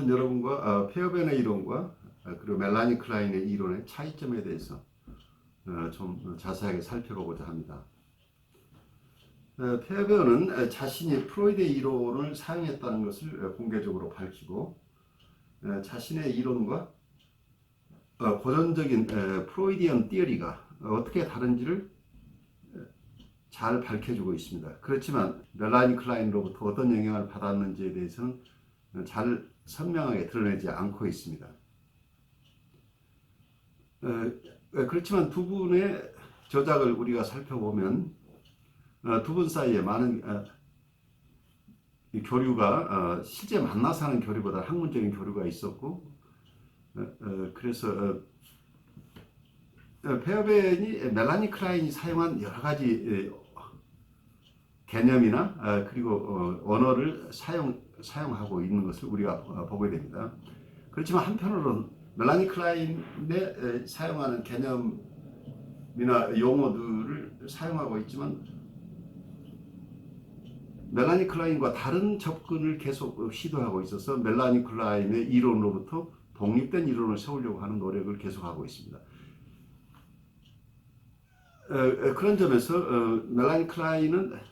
오늘은 여러분과 페어벤의 이론과 그리고 멜라니 클라인의 이론의 차이점에 대해서 좀 자세하게 살펴보고자 합니다. 페어벤은 자신이 프로이드의 이론을 사용했다는 것을 공개적으로 밝히고 자신의 이론과 고전적인 프로이디언 티어리가 어떻게 다른지를 잘 밝혀주고 있습니다. 그렇지만 멜라니 클라인으로부터 어떤 영향을 받았는지에 대해서는 잘 선명하게 드러내지 않고 있습니다. 그렇지만 두 분의 저작을 우리가 살펴보면 두 분 사이에 많은 교류가 실제 만나서 하는 교류보다 학문적인 교류가 있었고, 그래서 페어벤이 멜라니 클라인이 사용한 여러 가지 개념이나 그리고 언어를 사용하고 있는 것을 우리가 보게 됩니다. 그렇지만 한편으로는 멜라니 클라인의 사용하는 개념이나 용어들을 사용하고 있지만 멜라니 클라인과 다른 접근을 계속 시도하고 있어서 멜라니 클라인의 이론으로부터 독립된 이론을 세우려고 하는 노력을 계속하고 있습니다. 그런 점에서 멜라니 클라인은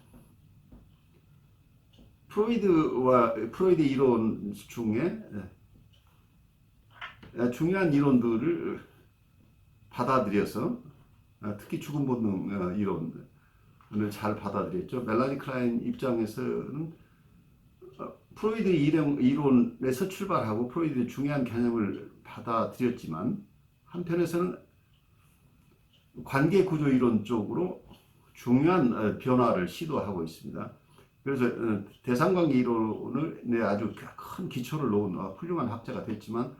프로이드 이론 중에 중요한 이론들을 받아들여서 특히 죽음 본능 이론을 잘 받아들였죠. 멜라니 클라인 입장에서는 프로이드 이론에서 출발하고 프로이드의 중요한 개념을 받아들였지만 한편에서는 관계 구조 이론 쪽으로 중요한 변화를 시도하고 있습니다. 그래서 대상관계 이론을 아주 큰 기초를 놓은 훌륭한 학자가 됐지만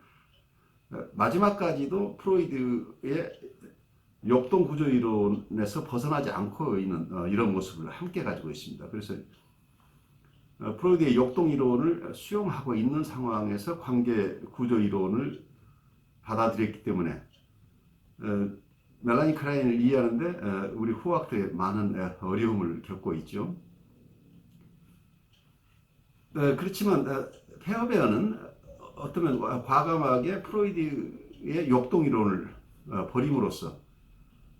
마지막까지도 프로이드의 역동 구조 이론에서 벗어나지 않고 있는 이런 모습을 함께 가지고 있습니다. 그래서 프로이드의 역동 이론을 수용하고 있는 상황에서 관계 구조 이론을 받아들였기 때문에 멜라니 클라인을 이해하는데 우리 후학들이 많은 어려움을 겪고 있죠. 그렇지만 페어벤은 어쩌면 과감하게 프로이드의 역동 이론을 버림으로써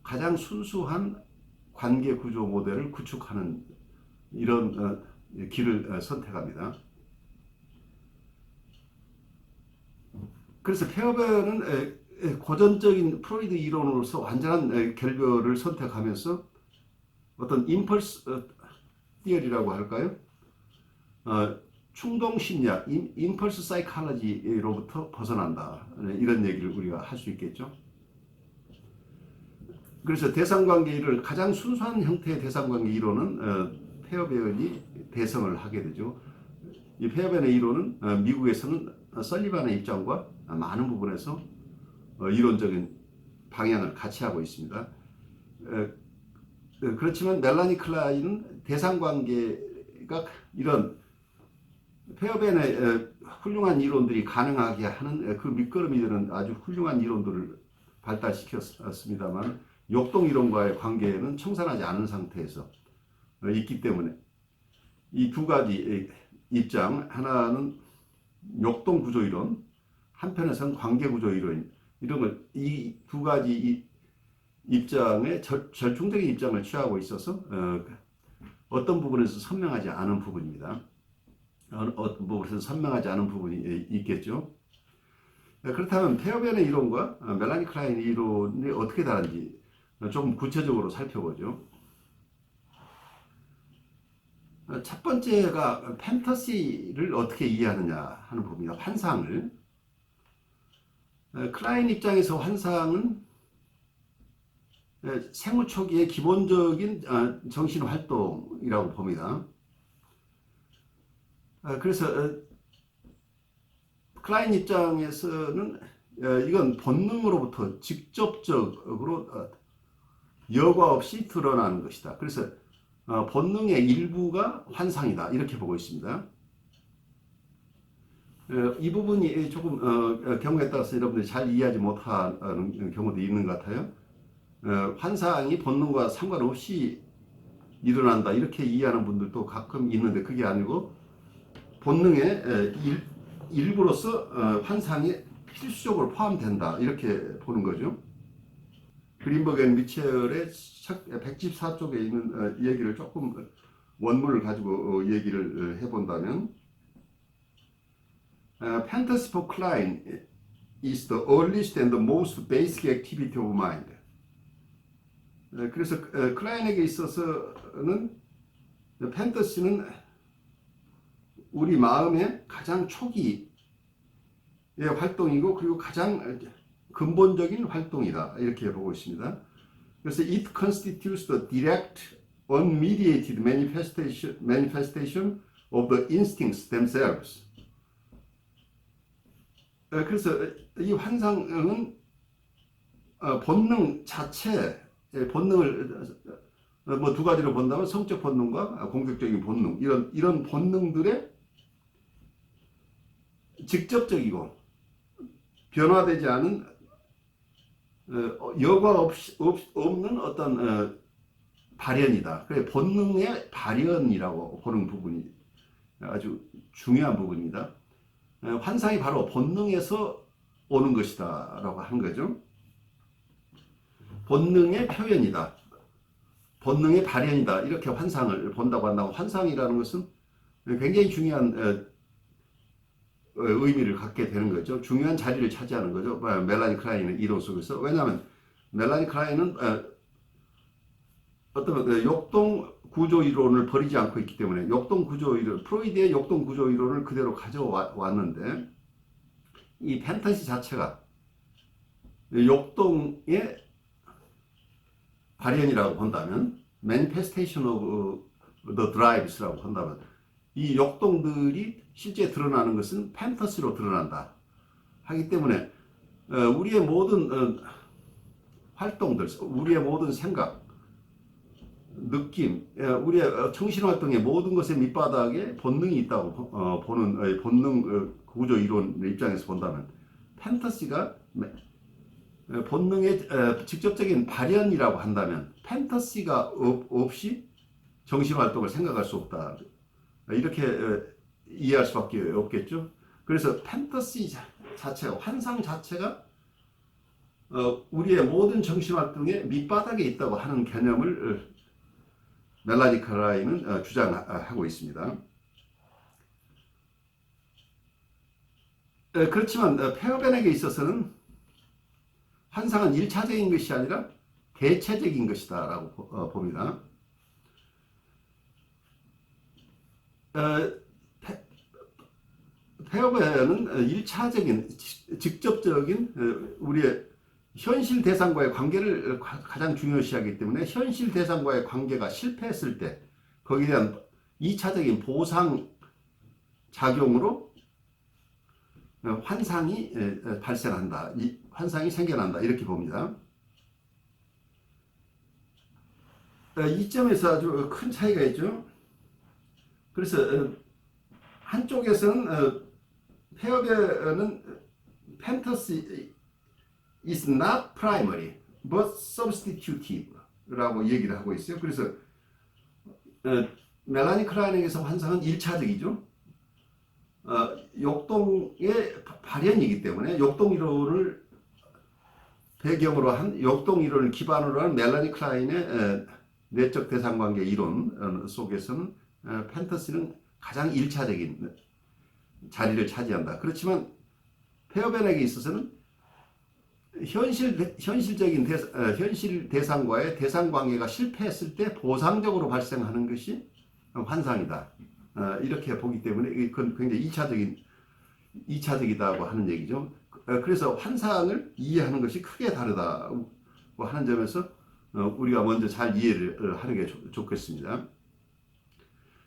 가장 순수한 관계 구조 모델을 구축하는 이런 길을 선택합니다. 그래서 페어벤은 고전적인 프로이드 이론으로서 완전한 결별을 선택하면서 어떤 임펄스 티어리라고 할까요? 충동 심리학, 임펄스 사이콜로지로부터 벗어난다. 이런 얘기를 우리가 할 수 있겠죠. 그래서 대상관계를 가장 순수한 형태의 대상관계 이론은 페어벤이 대성을 하게 되죠. 이 페어벤의 이론은 미국에서는 설리반의 입장과 많은 부분에서 이론적인 방향을 같이 하고 있습니다. 그렇지만 멜라니 클라인은 대상관계가 이런 페어벤의 훌륭한 이론들이 가능하게 하는 그 밑거름이 되는 아주 훌륭한 이론들을 발달시켰습니다만 역동 이론과의 관계는 청산하지 않은 상태에서 있기 때문에 이 두 가지 입장, 하나는 역동 구조 이론, 한편에서는 관계 구조 이론, 이런 걸 이 두 가지 입장에 절충적인 입장을 취하고 있어서 어떤 부분에서 선명하지 않은 부분입니다. 어떤 부분에서 선명하지 않은 부분이 있겠죠. 그렇다면 페어벤의 이론과 멜라니 클라인의 이론이 어떻게 다른지 좀 구체적으로 살펴보죠. 첫 번째가 판타시를 어떻게 이해하느냐 하는 부분입니다. 환상을. 클라인 입장에서 환상은 생후 초기의 기본적인 정신활동이라고 봅니다. 그래서 클라인 입장에서는 이건 본능으로부터 직접적으로 여과 없이 드러나는 것이다. 그래서 본능의 일부가 환상이다. 이렇게 보고 있습니다. 이 부분이 조금 경우에 따라서 여러분들이 잘 이해하지 못하는 경우도 있는 것 같아요. 환상이 본능과 상관없이 일어난다. 이렇게 이해하는 분들도 가끔 있는데 그게 아니고 본능의 일부로서 환상에 필수적으로 포함된다 이렇게 보는 거죠. 그린버그 앤 미첼의 114쪽에 있는 얘기를 조금 원문을 가지고 얘기를 해본다면 Fantasy for Klein is the earliest and the most basic activity of mind. 그래서 클라인에게 있어서는 판타시는 우리 마음의 가장 초기의 활동이고 그리고 가장 근본적인 활동이다 이렇게 보고 있습니다. 그래서 it constitutes the direct, unmediated manifestation of the instincts themselves. 그래서 이 환상은 본능 자체, 본능을 뭐 두 가지로 본다면 성적 본능과 공격적인 본능 이런 본능들의 직접적이고 변화되지 않은 여과 없는 어떤 발현이다. 그래 본능의 발현이라고 보는 부분이 아주 중요한 부분입니다. 환상이 바로 본능에서 오는 것이다 라고 하는 거죠. 본능의 표현이다. 본능의 발현이다. 이렇게 환상을 본다고 한다고 환상이라는 것은 굉장히 중요한 의미를 갖게 되는 거죠. 중요한 자리를 차지하는 거죠. 멜라니 클라인의 이론 속에서. 왜냐하면 멜라니 클라인은 어떤 역동 구조 이론을 버리지 않고 있기 때문에 역동 구조 이론, 프로이드의 역동 구조 이론을 그대로 가져왔는데 이 판타지 자체가 역동의 발현이라고 본다면 manifestation of the drives라고 본다면 이 역동들이 실제 드러나는 것은 판타시로 드러난다 하기 때문에 우리의 모든 활동들, 우리의 모든 생각, 느낌, 우리의 정신활동의 모든 것의 밑바닥에 본능이 있다고 보는 본능 구조 이론 입장에서 본다면 판타시가 본능의 직접적인 발현이라고 한다면 판타시가 없이 정신활동을 생각할 수 없다. 이렇게 이해할 수밖에 없겠죠. 그래서 판타시 자체가, 환상 자체가 우리의 모든 정신활동의 밑바닥에 있다고 하는 개념을 멜라니 클라인은 주장하고 있습니다. 그렇지만 페어벤에게 있어서는 환상은 1차적인 것이 아니라 대체적인 것이다 라고 봅니다. 페어벤은 1차적인 직접적인 우리의 현실 대상과의 관계를 가장 중요시하기 때문에 현실 대상과의 관계가 실패했을 때 거기에 대한 2차적인 보상 작용으로 환상이 발생한다. 환상이 생겨난다. 이렇게 봅니다. 이 점에서 아주 큰 차이가 있죠. 그래서 한쪽에서는 페어벤은 fantasy is not primary but substitutive 라고 얘기를 하고 있어요. 그래서 멜라니 클라인에게서 환상은 1차적이죠. 역동의 발현이기 때문에 역동이론을 배경으로 한 역동이론을 기반으로 한 멜라니 클라인의 내적 대상관계 이론 속에서는 판타시는 가장 1차적인 자리를 차지한다. 그렇지만 페어벤에게 있어서는 현실적인 현실 대상과의 대상 관계가 실패했을 때 보상적으로 발생하는 것이 환상이다. 이렇게 보기 때문에 그건 굉장히 2차적이다고 하는 얘기죠. 그래서 환상을 이해하는 것이 크게 다르다고 하는 점에서 우리가 먼저 잘 이해를 하는 게 좋겠습니다.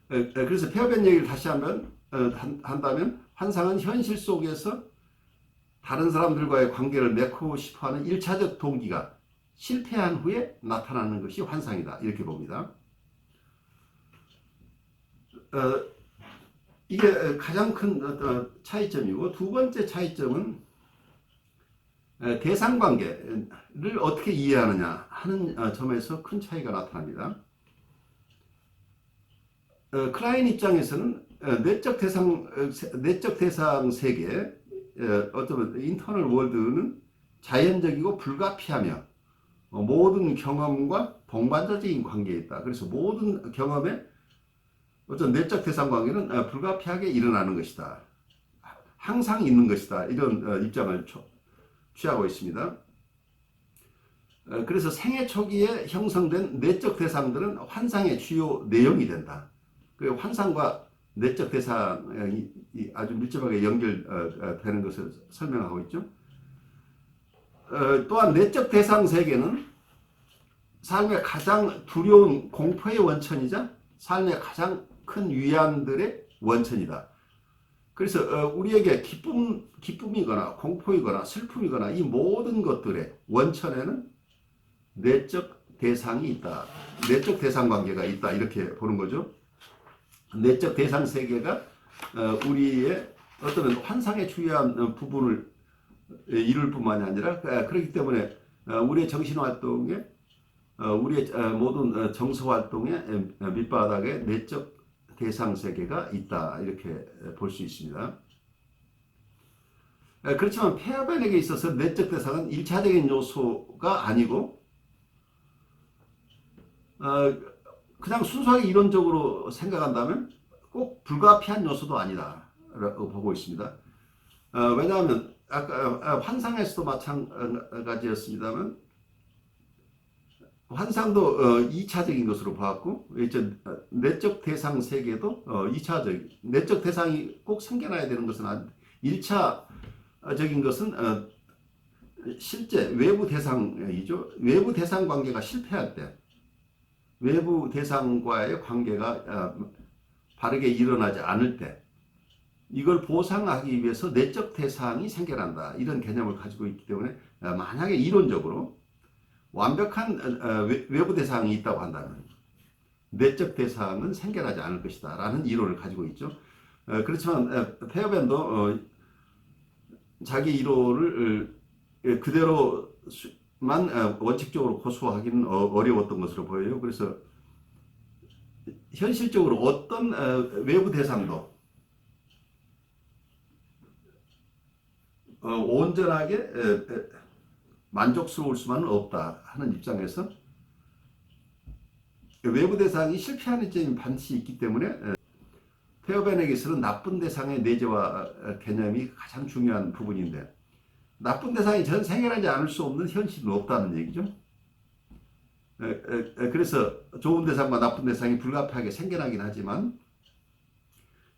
그래서 페어벤 얘기를 다시 한다면 환상은 현실 속에서 다른 사람들과의 관계를 맺고 싶어하는 1차적 동기가 실패한 후에 나타나는 것이 환상이다. 이렇게 봅니다. 이게 가장 큰 차이점이고 두 번째 차이점은 대상관계를 어떻게 이해하느냐 하는 점에서 큰 차이가 나타납니다. 클라인 입장에서는 내적 대상 세계, 어쩌면 인터널 월드는 자연적이고 불가피하며 모든 경험과 동반자적인 관계에 있다. 그래서 모든 경험에 어떤 내적 대상 관계는 불가피하게 일어나는 것이다. 항상 있는 것이다. 이런 입장을 취하고 있습니다. 그래서 생애 초기에 형성된 내적 대상들은 환상의 주요 내용이 된다. 그 환상과 내적 대상이 아주 밀접하게 연결되는 것을 설명하고 있죠. 또한 내적 대상 세계는 삶의 가장 두려운 공포의 원천이자 삶의 가장 큰 위안들의 원천이다. 그래서 우리에게 기쁨이거나 공포이거나 슬픔이거나 이 모든 것들의 원천에는 내적 대상이 있다. 내적 대상 관계가 있다. 이렇게 보는 거죠. 내적 대상 세계가 우리의 어떤 환상에 주요한 부분을 이룰 뿐만이 아니라 그렇기 때문에 우리의 정신활동에 우리의 모든 정서활동의 밑바닥에 내적 대상 세계가 있다. 이렇게 볼 수 있습니다. 그렇지만 페어벤에게 있어서 내적 대상은 1차적인 요소가 아니고 그냥 순수하게 이론적으로 생각한다면 꼭 불가피한 요소도 아니다 라고 보고 있습니다. 왜냐하면 아까 환상에서도 마찬가지였습니다만 환상도 2차적인 것으로 보았고 내적 대상 세계도 2차적 내적 대상이 꼭 생겨나야 되는 것은 아닌데 1차적인 것은 실제 외부 대상이죠. 외부 대상 관계가 실패할 때 외부 대상과의 관계가 바르게 일어나지 않을 때 이걸 보상하기 위해서 내적 대상이 생겨난다. 이런 개념을 가지고 있기 때문에 만약에 이론적으로 완벽한 외부 대상이 있다고 한다면 내적 대상은 생겨나지 않을 것이다 라는 이론을 가지고 있죠. 그렇지만 페어벤도 자기 이론을 그대로만 원칙적으로 고수하기는 어려웠던 것으로 보여요. 그래서 현실적으로 어떤 외부 대상도 온전하게 만족스러울 수만은 없다 하는 입장에서 외부 대상이 실패하는 점이 반드시 있기 때문에 페어벤에게서는 나쁜 대상의 내재화 개념이 가장 중요한 부분인데 나쁜 대상이 전 생겨나지 않을 수 없는 현실은 없다는 얘기죠. 그래서 좋은 대상과 나쁜 대상이 불가피하게 생겨나긴 하지만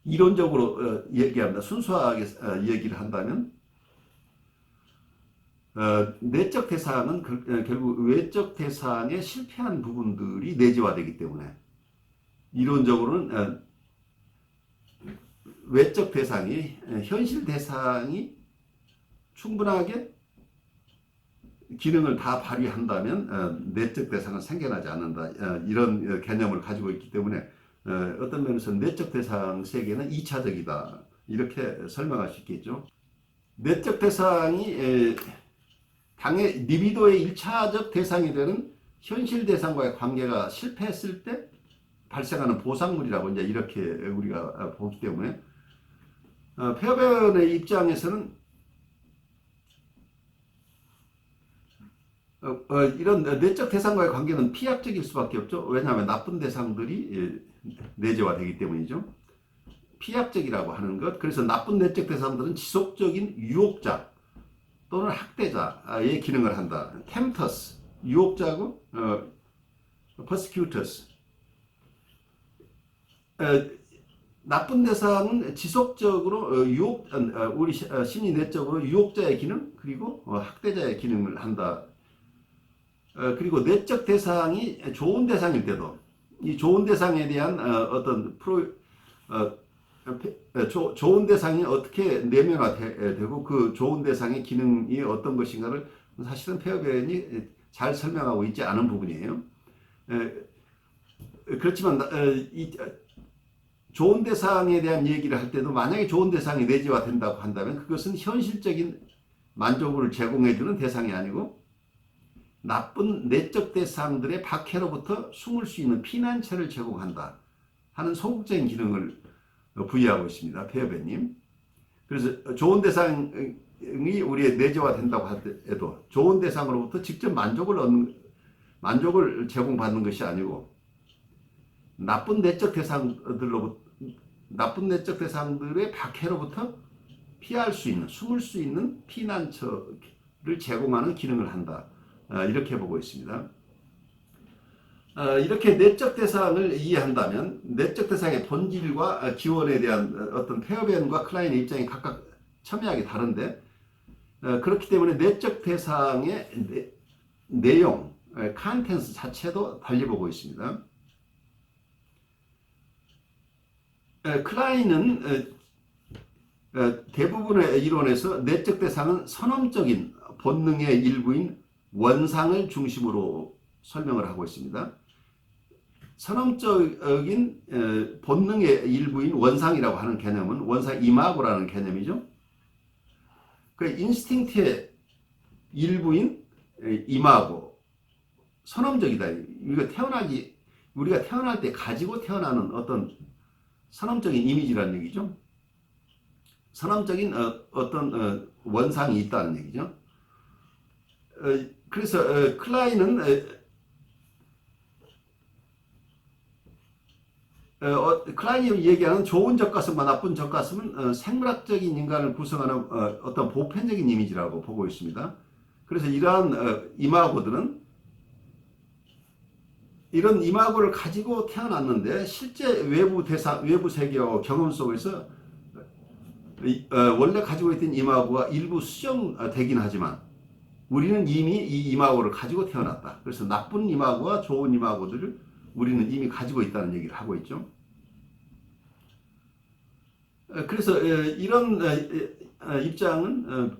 이론적으로 얘기합니다. 순수하게 얘기를 한다면 내적 대상은 결국 외적 대상의 실패한 부분들이 내재화되기 때문에 이론적으로는 외적 대상이 현실 대상이 충분하게 기능을 다 발휘한다면 내적 대상은 생겨나지 않는다. 이런 개념을 가지고 있기 때문에 어떤 면에서 내적 대상 세계는 2차적이다. 이렇게 설명할 수 있겠죠. 내적 대상이 당의 리비도의 1차적 대상이 되는 현실 대상과의 관계가 실패했을 때 발생하는 보상물이라고 이제 이렇게 우리가 보기 때문에 페어벤의 입장에서는 이런 내적 대상과의 관계는 피약적일 수밖에 없죠. 왜냐하면 나쁜 대상들이 내재화되기 때문이죠. 피약적이라고 하는 것. 그래서 나쁜 내적 대상들은 지속적인 유혹자 또는 학대자의 기능을 한다. temptus, 유혹자고 persecutors. 나쁜 대상은 지속적으로 우리 심리 내적으로 유혹자의 기능 그리고 학대자의 기능을 한다. 그리고 내적 대상이 좋은 대상일 때도 이 좋은 대상에 대한 어떤 좋은 대상이 어떻게 내면화되고 그 좋은 대상의 기능이 어떤 것인가를 사실은 페어벤이 잘 설명하고 있지 않은 부분이에요. 그렇지만 이 좋은 대상에 대한 얘기를 할 때도 만약에 좋은 대상이 내재화된다고 한다면 그것은 현실적인 만족을 제공해주는 대상이 아니고 나쁜 내적 대상들의 박해로부터 숨을 수 있는 피난처를 제공한다 하는 소극적인 기능을 부여하고 있습니다. 페어베님. 그래서 좋은 대상이 우리의 내재화 된다고 해도 좋은 대상으로부터 직접 만족을 제공받는 것이 아니고 나쁜 내적 대상들의 박해로부터 피할 수 있는, 숨을 수 있는 피난처를 제공하는 기능을 한다. 이렇게 보고 있습니다. 이렇게 내적 대상을 이해한다면 내적 대상의 본질과 기원에 대한 어떤 페어벤과 클라인의 입장이 각각 첨예하게 다른데, 그렇기 때문에 내적 대상의 내용, 컨텐츠 자체도 달리 보고 있습니다. 클라인은 대부분의 이론에서 내적 대상은 선험적인 본능의 일부인 원상을 중심으로 설명을 하고 있습니다. 선험적인 본능의 일부인 원상이라고 하는 개념은 원상 이마고라는 개념이죠. 그 인스팅트의 일부인 이마고, 선험적이다. 우리가 태어날 때 가지고 태어나는 어떤 선험적인 이미지라는 얘기죠. 선험적인 어떤 원상이 있다는 얘기죠. 그래서 클라인은 클라인이 얘기하는 좋은 적가슴과 나쁜 적가슴은 생물학적인 인간을 구성하는 어떤 보편적인 이미지라고 보고 있습니다. 그래서 이러한 이마고들은 이런 이마고를 가지고 태어났는데 실제 외부 세계와 경험 속에서 원래 가지고 있던 이마고가 일부 수정되긴 하지만 우리는 이미 이 이마고를 가지고 태어났다. 그래서 나쁜 이마고와 좋은 이마고들을 우리는 이미 가지고 있다는 얘기를 하고 있죠. 그래서 이런 입장은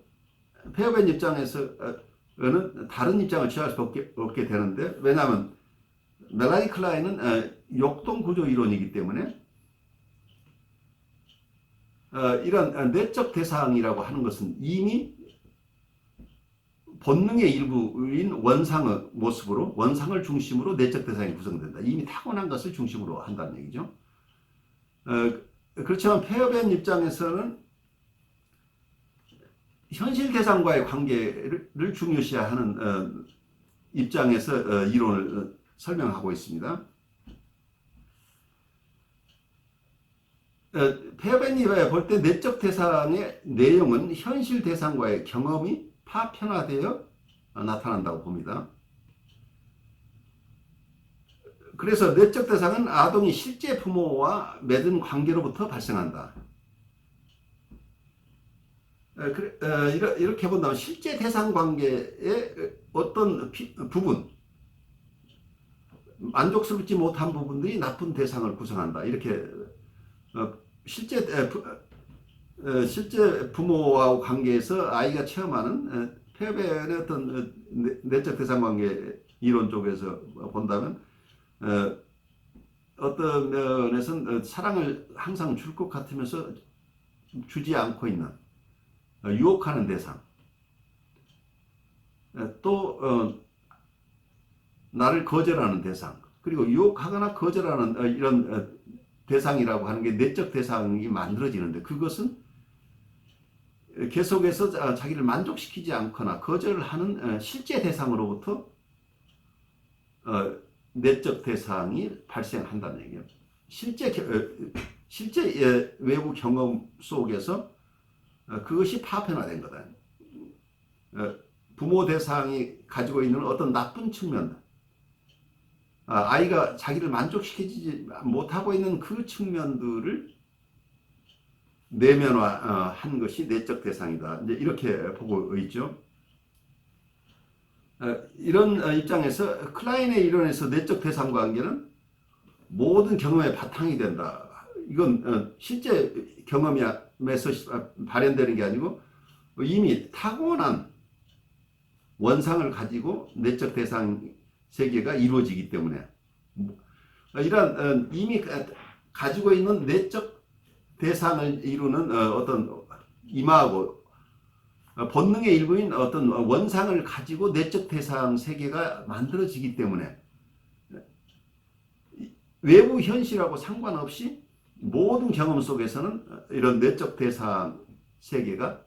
페어벤 입장에서는 다른 입장을 취할 수 없게 되는데, 왜냐하면 멜라니 클라인은 역동구조 이론이기 때문에 이런 내적 대상이라고 하는 것은 이미 본능의 일부인 원상의 모습으로, 원상을 중심으로 내적 대상이 구성된다. 이미 타고난 것을 중심으로 한다는 얘기죠. 그렇지만 페어벤 입장에서는 현실 대상과의 관계를 중요시하는 입장에서 이론을 설명하고 있습니다. 페어벤이 볼 때 내적 대상의 내용은 현실 대상과의 경험이 파편화되어 나타난다고 봅니다. 그래서 내적 대상은 아동이 실제 부모와 맺은 관계로부터 발생한다. 이렇게 본다면 실제 대상 관계의 어떤 부분, 만족스럽지 못한 부분들이 나쁜 대상을 구성한다. 이렇게 실제 부모와 관계에서 아이가 체험하는 페어벤의 어떤 내적 대상 관계 이론 쪽에서 본다면 어떤 면에서는 사랑을 항상 줄 것 같으면서 주지 않고 있는, 유혹하는 대상, 또 나를 거절하는 대상, 그리고 유혹하거나 거절하는 이런 대상이라고 하는 게 내적 대상이 만들어지는데, 그것은 계속해서 자기를 만족시키지 않거나 거절을 하는 실제 대상으로부터 내적 대상이 발생한다는 얘기예요. 실제 외부 경험 속에서 그것이 파편화된 거다. 부모 대상이 가지고 있는 어떤 나쁜 측면, 아이가 자기를 만족시키지 못하고 있는 그 측면들을 내면화한 것이 내적 대상이다. 이제 이렇게 보고 있죠. 이런 입장에서 클라인의 이론에서 내적 대상 관계는 모든 경험의 바탕이 된다. 이건 실제 경험에서 발현되는 게 아니고 이미 타고난 원상을 가지고 내적 대상 세계가 이루어지기 때문에, 이런 이미 가지고 있는 내적 대상을 이루는 어떤 이마하고 본능의 일부인 어떤 원상을 가지고 내적 대상 세계가 만들어지기 때문에 외부 현실하고 상관없이 모든 경험 속에서는 이런 내적 대상 세계가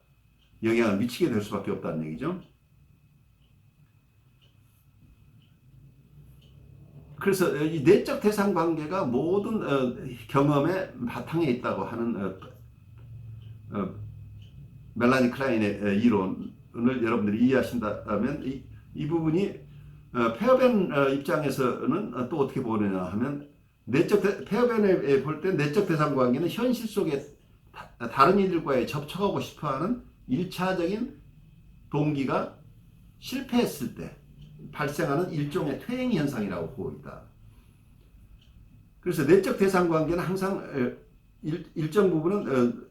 영향을 미치게 될 수밖에 없다는 얘기죠. 그래서 이 내적 대상 관계가 모든 경험의 바탕에 있다고 하는 어, 멜라니 클라인의 이론을 여러분들이 이해하신다면 이 부분이 페어벤 입장에서는 또 어떻게 보느냐 하면 페어벤에 볼 때 내적 대상 관계는 현실 속에 다른 이들과의 접촉하고 싶어하는 1차적인 동기가 실패했을 때 발생하는 일종의 퇴행 현상이라고 보고 있다. 그래서 내적 대상 관계는 항상 일정 부분은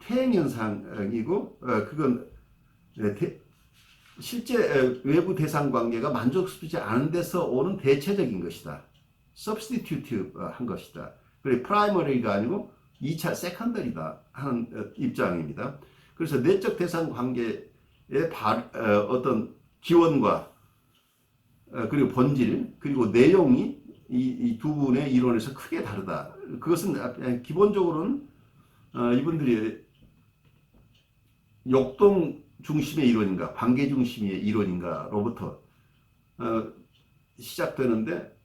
퇴행 현상이고 그건 실제 외부 대상 관계가 만족스럽지 않은 데서 오는 대체적인 것이다. substitute 한 것이다. 그리고 primary가 아니고 2차 secondary다 하는 입장입니다. 그래서 내적 대상 관계의 어떤 기원과 그리고 본질 그리고 내용이 이 두 분의 이론에서 크게 다르다. 그것은 기본적으로는 이분들이 역동 중심의 이론인가 관계 중심의 이론인가로부터 시작되는데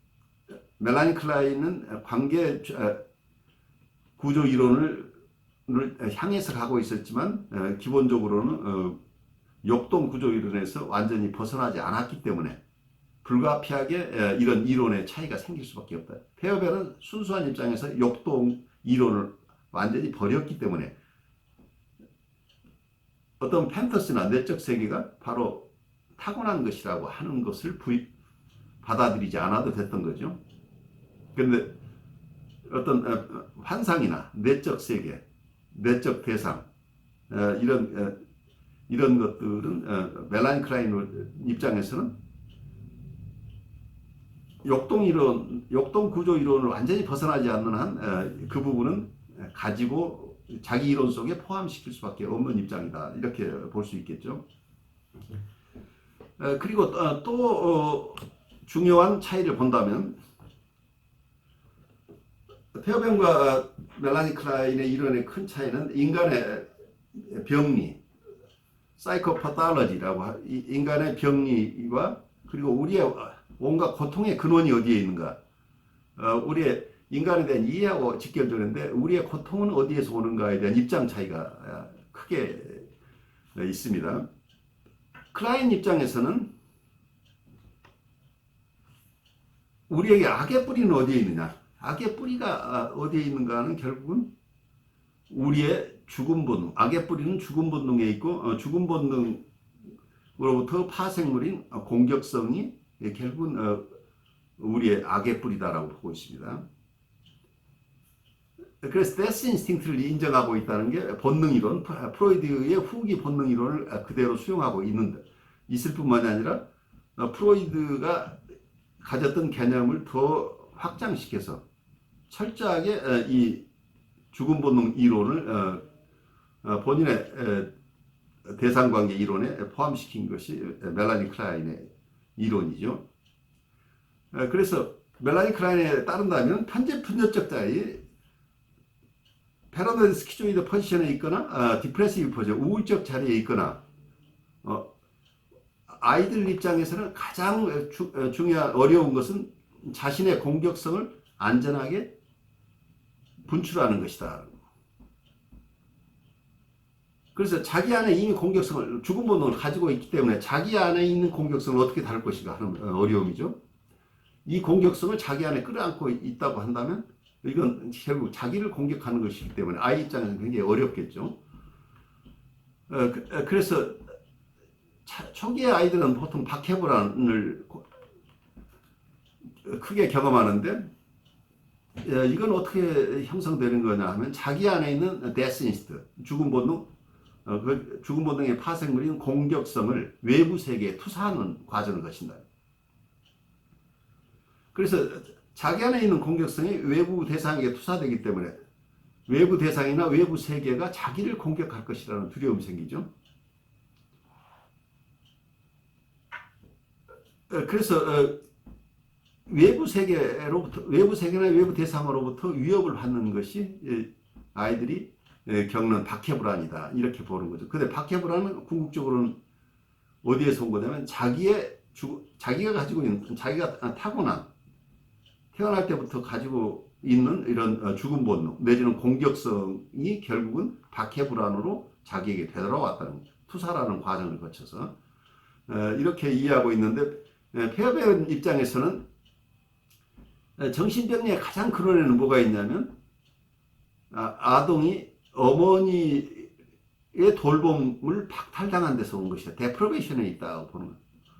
멜라니 클라인은 관계 구조 이론을 향해서 가고 있었지만 기본적으로는 역동 구조 이론에서 완전히 벗어나지 않았기 때문에 불가피하게 이런 이론의 차이가 생길 수밖에 없다. 페어벨은 순수한 입장에서 역동 이론을 완전히 버렸기 때문에 어떤 팬터스나 내적 세계가 바로 타고난 것이라고 하는 것을 받아들이지 않아도 됐던 거죠. 그런데 어떤 환상이나 내적 세계, 내적 대상 이런 것들은 멜라니 클라인 입장에서는 역동 구조 이론을 완전히 벗어나지 않는 한 그 부분은 가지고 자기 이론 속에 포함시킬 수밖에 없는 입장이다. 이렇게 볼 수 있겠죠. 그리고 또 중요한 차이를 본다면 페어벤과 멜라니 클라인의 이론의 큰 차이는 인간의 병리, 사이코파톨로지라고 인간의 병리와 그리고 우리의 온갖 고통의 근원이 어디에 있는가? 우리의 인간에 대한 이해하고 직결되는데 우리의 고통은 어디에서 오는가에 대한 입장 차이가 크게 있습니다. 클라인 입장에서는 우리에게 악의 뿌리는 어디에 있느냐? 악의 뿌리가 어디에 있는가는 결국은 우리의 죽음 본능, 악의 뿌리는 죽음 본능에 있고 죽음 본능으로부터 파생물인 공격성이 결국은 우리의 악의 뿌리다라고 보고 있습니다. 그래서 데스 인스팅트를 인정하고 있다는 게 본능이론, 프로이드의 후기 본능이론을 그대로 수용하고 있을 뿐만이 아니라 프로이드가 가졌던 개념을 더 확장시켜서 철저하게 이 죽음 본능 이론을 본인의 대상관계 이론에 포함시킨 것이 멜라니 클라인의 이론이죠. 그래서 멜라니 클라인에 따른다면 편집분열적 자의 패러노이드 스키조이드 포지션에 있거나 디프레시브 포지션, 우울적 자리에 있거나 아이들 입장에서는 가장 중요한 어려운 것은 자신의 공격성을 안전하게 분출하는 것이다. 그래서 자기 안에 이미 공격성을 죽음 본능을 가지고 있기 때문에 자기 안에 있는 공격성을 어떻게 다룰 것인가 하는 어려움이죠. 이 공격성을 자기 안에 끌어안고 있다고 한다면 이건 결국 자기를 공격하는 것이기 때문에 아이 입장에서는 굉장히 어렵겠죠. 그래서 초기의 아이들은 보통 박해불안을 크게 경험하는데 이건 어떻게 형성되는 거냐 하면 자기 안에 있는 데스 인스트, 죽음 본능, 그 죽음 본능의 파생물인 공격성을 외부 세계에 투사하는 과정을 거친다. 그래서 자기 안에 있는 공격성이 외부 대상에게 투사되기 때문에 외부 대상이나 외부 세계가 자기를 공격할 것이라는 두려움이 생기죠. 그래서 외부 세계로부터, 외부 세계나 외부 대상으로부터 위협을 받는 것이 아이들이 겪는 박해불안이다. 이렇게 보는 거죠. 근데 박해불안은 궁극적으로는 어디에서 온 거냐면 자기가 가지고 있는, 자기가 타고난, 태어날 때부터 가지고 있는 이런 죽음 본능, 내지는 공격성이 결국은 박해불안으로 자기에게 되돌아왔다는 거죠. 투사라는 과정을 거쳐서. 이렇게 이해하고 있는데, 폐업의 입장에서는 정신병리의 가장 근원에는 뭐가 있냐면, 아동이 어머니의 돌봄을 박탈당한 데서 온 것이다. 데프로베이션에 있다고 보는 거예요.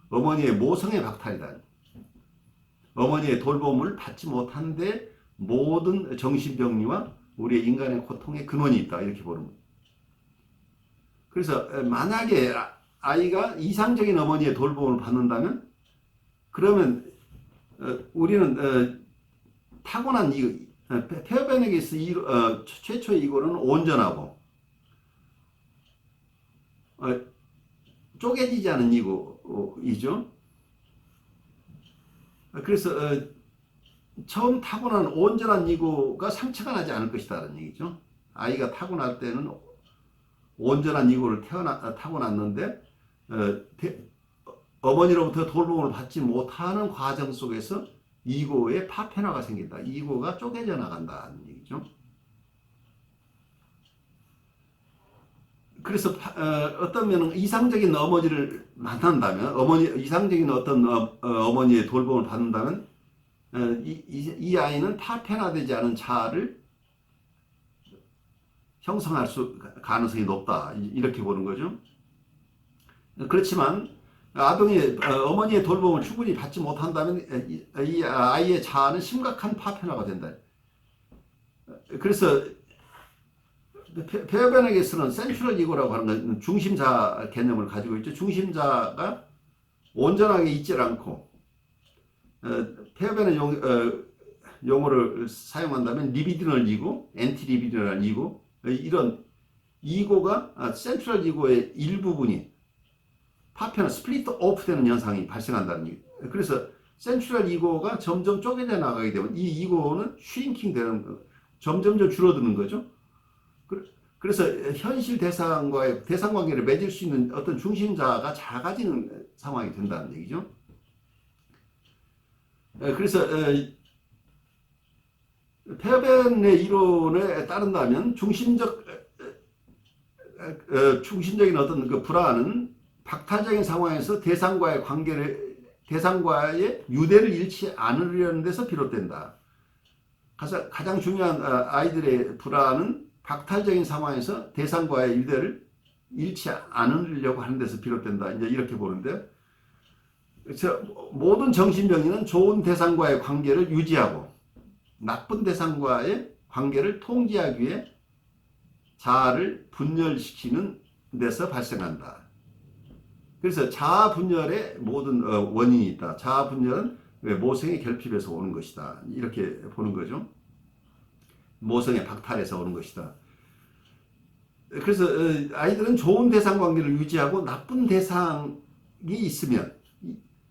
어머니의 모성의 박탈이다. 어머니의 돌봄을 받지 못한데 모든 정신병리와 우리의 인간의 고통의 근원이 있다. 이렇게 보는 거예요. 그래서 만약에 아이가 이상적인 어머니의 돌봄을 받는다면 그러면 우리는 타고난 폐어변에게서 최초의 이거는 온전하고 쪼개지지 않은 이고이죠. 그래서 처음 타고난 온전한 이고가 상처가 나지 않을 것이다라는 얘기죠. 아이가 타고날 때는 온전한 이고를 타고났는데 어머니로부터 돌봄을 받지 못하는 과정 속에서 이고의 파편화가 생긴다. 이고가 쪼개져 나간다는 얘기죠. 그래서 어떤 면은 이상적인 어머니를 만난다면, 이상적인 어떤 어머니의 돌봄을 받는다면 이 아이는 파편화되지 않은 자아를 형성할 가능성이 높다. 이렇게 보는 거죠. 그렇지만 아동이 어머니의 돌봄을 충분히 받지 못한다면 이 아이의 자아는 심각한 파편화가 된다. 그래서 폐어변에게서는 센트럴 이고라고 하는 건 중심자 개념을 가지고 있죠. 중심자가 온전하게 있지 않고 폐어변의 용어를 사용한다면 리비디널 이고, 엔티리비디널 이고, 이런 이고가 센트럴 이고의 일부분이 파편화, 스플리트 오프 되는 현상이 발생한다는 얘기. 그래서 센트럴 이고가 점점 쪼개져 나가게 되면 이 이고는 슈링킹 되는, 점점 줄어드는 거죠. 그래서 현실 대상과의 대상 관계를 맺을 수 있는 어떤 중심자가 작아지는 상황이 된다는 얘기죠. 그래서 폐어변의 이론에 따른다면 중심적인 어떤 그 불안은 박탈적인 상황에서 대상과의 유대를 잃지 않으려는 데서 비롯된다. 가장 중요한 아이들의 불안은 박탈적인 상황에서 대상과의 유대를 잃지 않으려고 하는 데서 비롯된다. 이제 이렇게 보는데, 그래서 모든 정신병리는 좋은 대상과의 관계를 유지하고 나쁜 대상과의 관계를 통제하기 위해 자아를 분열시키는 데서 발생한다. 그래서 자아 분열의 모든 원인이 있다. 자아 분열은 모성의 결핍에서 오는 것이다. 이렇게 보는 거죠. 모성의 박탈에서 오는 것이다. 그래서 아이들은 좋은 대상 관계를 유지하고 나쁜 대상이 있으면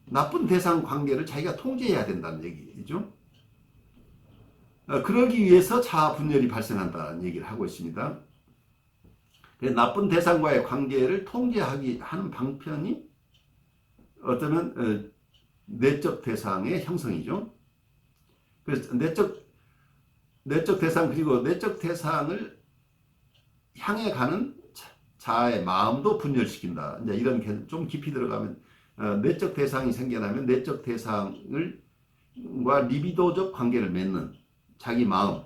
나쁜 대상 관계를 자기가 통제해야 된다는 얘기죠. 그러기 위해서 자아 분열이 발생한다는 얘기를 하고 있습니다. 나쁜 대상과의 관계를 통제하기 하는 방편이 어쩌면 내적 대상의 형성이죠. 그래서 내적 대상, 그리고 내적 대상을 향해 가는 자아의 마음도 분열시킨다. 이제 이런 좀 깊이 들어가면 내적 대상이 생겨나면 내적 대상과 리비도적 관계를 맺는 자기 마음.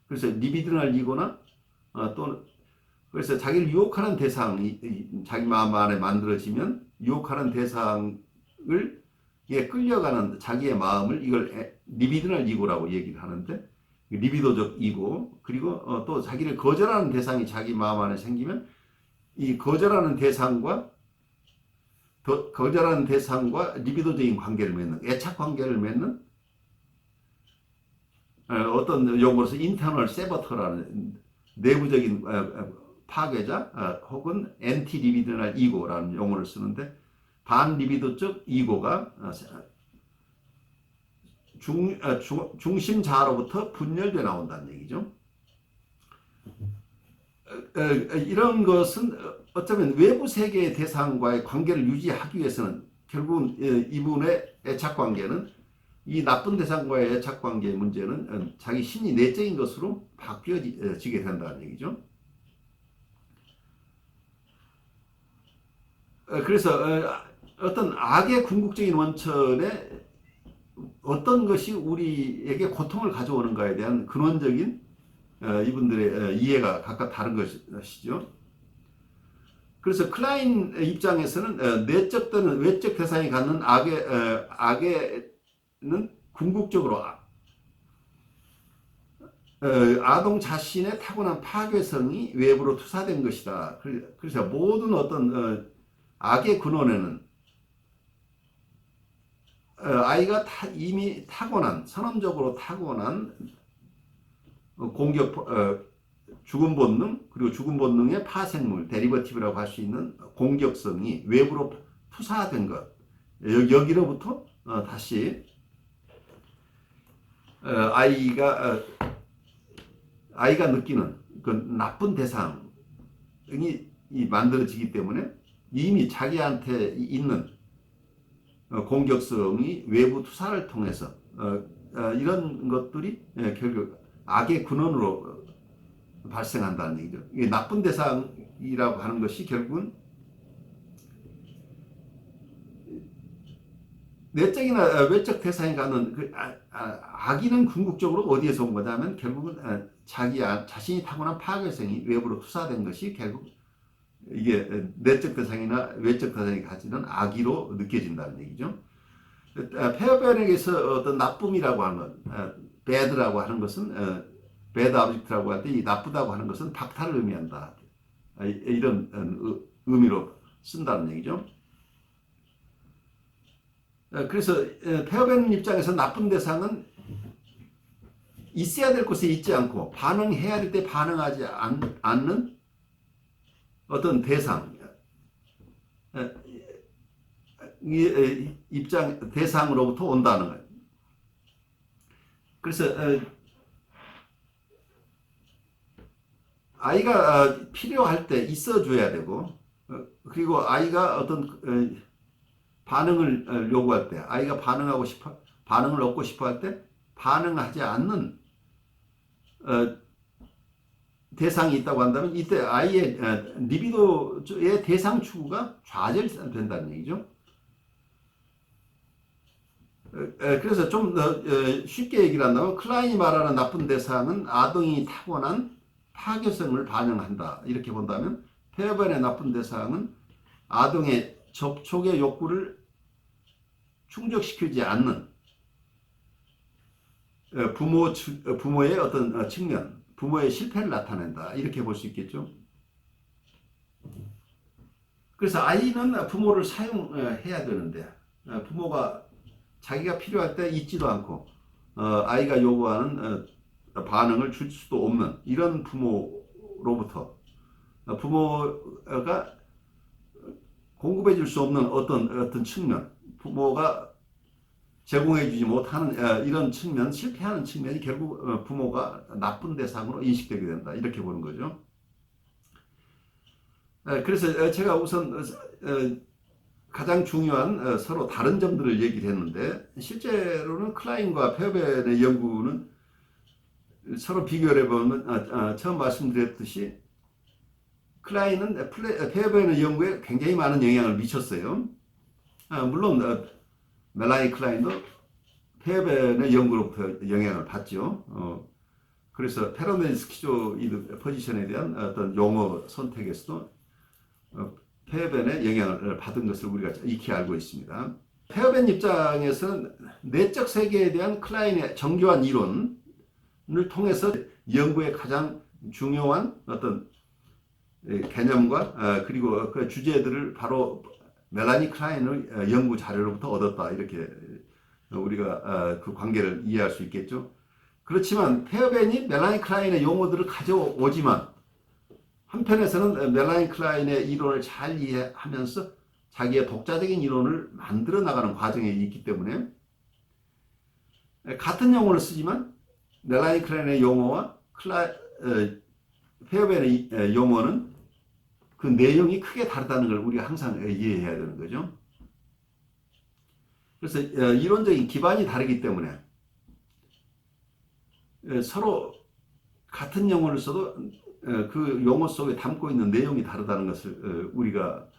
그래서 리비드널 이고나 또 그래서 자기를 유혹하는 대상이 자기 마음 안에 만들어지면 유혹하는 대상을 끌려가는 자기의 마음을 이걸 리비드널 이고라고 얘기를 하는데, 리비도적 이고, 그리고 또 자기를 거절하는 대상이 자기 마음 안에 생기면 이 거절하는 대상과 리비도적인 관계를 맺는, 애착 관계를 맺는 어떤 용어로서 인터널 세버터라는 내부적인 파괴자 혹은 엔티 리비드널 이고라는 용어를 쓰는데, 반리비도적 이고가 중심자로부터 분열돼 나온다는 얘기죠. 이런 것은 어쩌면 외부 세계의 대상과의 관계를 유지하기 위해서는 결국은 이분의 애착관계는 이 나쁜 대상과의 애착관계의 문제는 자기 심리 내적인 것으로 바뀌어지게 된다는 얘기죠. 그래서 어떤 악의 궁극적인 원천에 어떤 것이 우리에게 고통을 가져오는가에 대한 근원적인 이분들의 이해가 각각 다른 것이죠. 그래서 클라인 입장에서는 내적 또는 외적 대상이 갖는 악에는 궁극적으로 아동 자신의 타고난 파괴성이 외부로 투사된 것이다. 그래서 모든 어떤 악의 근원에는 아이가 이미 선언적으로 타고난 공격, 죽음 본능, 그리고 죽음 본능의 파생물, 데리버티브라고 할 수 있는 공격성이 외부로 투사된 것. 여기로부터 다시 아이가 느끼는 그 나쁜 대상이 만들어지기 때문에 이미 자기한테 있는 공격성이 외부 투사를 통해서 이런 것들이 결국 악의 근원으로 발생한다는 얘기죠. 이게 나쁜 대상이라고 하는 것이 결국은 내적이나 외적 대상이 갖는 그 악의는 궁극적으로 어디에서 온 거냐면 결국은 자신이 타고난 파괴성이 외부로 투사된 것이 결국 이게 내적 대상이나 외적 대상이 가지는 악의로 느껴진다는 얘기죠. 페어벤에게서 어떤 나쁨이라고 하는 것, bad라고 하는 것은 bad object라고 할 때 이 나쁘다고 하는 것은 박탈을 의미한다. 이런 의미로 쓴다는 얘기죠. 그래서 페어벤 입장에서 나쁜 대상은 있어야 될 곳에 있지 않고 반응해야 될 때 반응하지 않는 어떤 대상으로부터 온다는 거예요. 그래서 아이가 필요할 때 있어줘야 되고, 그리고 아이가 어떤 반응을 요구할 때, 아이가 반응을 얻고 싶어 할 때 반응하지 않는 대상이 있다고 한다면 이때 아이의 리비도의 대상 추구가 좌절된다는 얘기죠. 그래서 좀 더 쉽게 얘기를 한다면 클라인이 말하는 나쁜 대상은 아동이 타고난 파괴성을 반영한다. 이렇게 본다면 페어벤의 나쁜 대상은 아동의 접촉의 욕구를 충족시키지 않는 부모의 어떤 측면, 부모의 실패를 나타낸다. 이렇게 볼 수 있겠죠. 그래서 아이는 부모를 사용해야 되는데 부모가 자기가 필요할 때 있지도 않고 아이가 요구하는 반응을 줄 수도 없는 이런 부모로부터 부모가 공급해 줄 수 없는 어떤 측면, 부모가 제공해 주지 못하는 이런 측면, 실패하는 측면이 결국 부모가 나쁜 대상으로 인식되게 된다. 이렇게 보는 거죠. 그래서 제가 우선 가장 중요한 서로 다른 점들을 얘기를 했는데 실제로는 클라인과 페어벤의 연구는 서로 비교를 해보면 처음 말씀드렸듯이 클라인은 페어벤의 연구에 굉장히 많은 영향을 미쳤어요. 물론 멜라니 클라인도 페어벤의 연구로부터 영향을 받죠. 그래서 패러멜 스키조이드 포지션에 대한 어떤 용어 선택에서도 페어벤의 영향을 받은 것을 우리가 익히 알고 있습니다. 페어벤 입장에서는 내적 세계에 대한 클라인의 정교한 이론을 통해서 연구의 가장 중요한 어떤 개념과 그리고 그 주제들을 바로 멜라니 클라인의 연구 자료로부터 얻었다. 이렇게 우리가 그 관계를 이해할 수 있겠죠. 그렇지만 페어벤이 멜라니 클라인의 용어들을 가져오지만 한편에서는 멜라니 클라인의 이론을 잘 이해하면서 자기의 독자적인 이론을 만들어 나가는 과정에 있기 때문에 같은 용어를 쓰지만 멜라니 클라인의 용어와 페어벤의 용어는 그 내용이 크게 다르다는 걸 우리가 항상 이해해야 되는 거죠. 그래서 이론적인 기반이 다르기 때문에 서로 같은 용어를 써도 그 용어 속에 담고 있는 내용이 다르다는 것을 우리가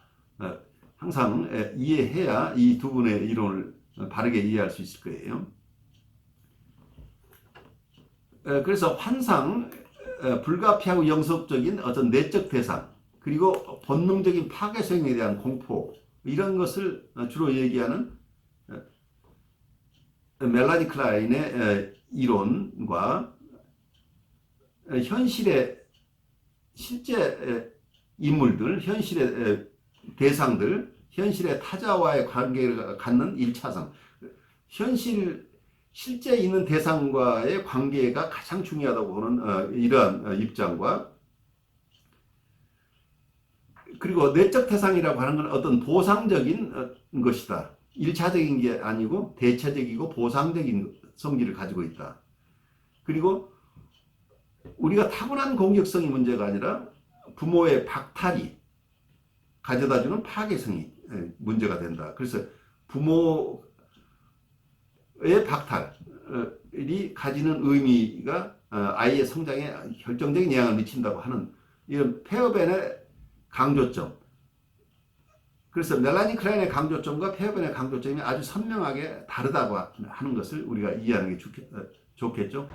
항상 이해해야 이 두 분의 이론을 바르게 이해할 수 있을 거예요. 그래서 환상, 불가피하고 영속적인 어떤 내적 대상, 그리고 본능적인 파괴성에 대한 공포, 이런 것을 주로 얘기하는 멜라니 클라인의 이론과 현실의 실제 인물들, 현실의 대상들, 현실의 타자와의 관계를 갖는 1차성, 실제 있는 대상과의 관계가 가장 중요하다고 보는 이러한 입장과, 그리고 내적 대상이라고 하는 건 어떤 보상적인 것이다. 1차적인 게 아니고 대체적이고 보상적인 성질을 가지고 있다. 그리고 우리가 타고난 공격성이 문제가 아니라 부모의 박탈이 가져다주는 파괴성이 문제가 된다. 그래서 부모의 박탈이 가지는 의미가 아이의 성장에 결정적인 영향을 미친다고 하는 이런 페어벤의 강조점. 그래서 멜라니 클라인의 강조점과 페어벤의 강조점이 아주 선명하게 다르다고 하는 것을 우리가 이해하는 게 좋겠죠.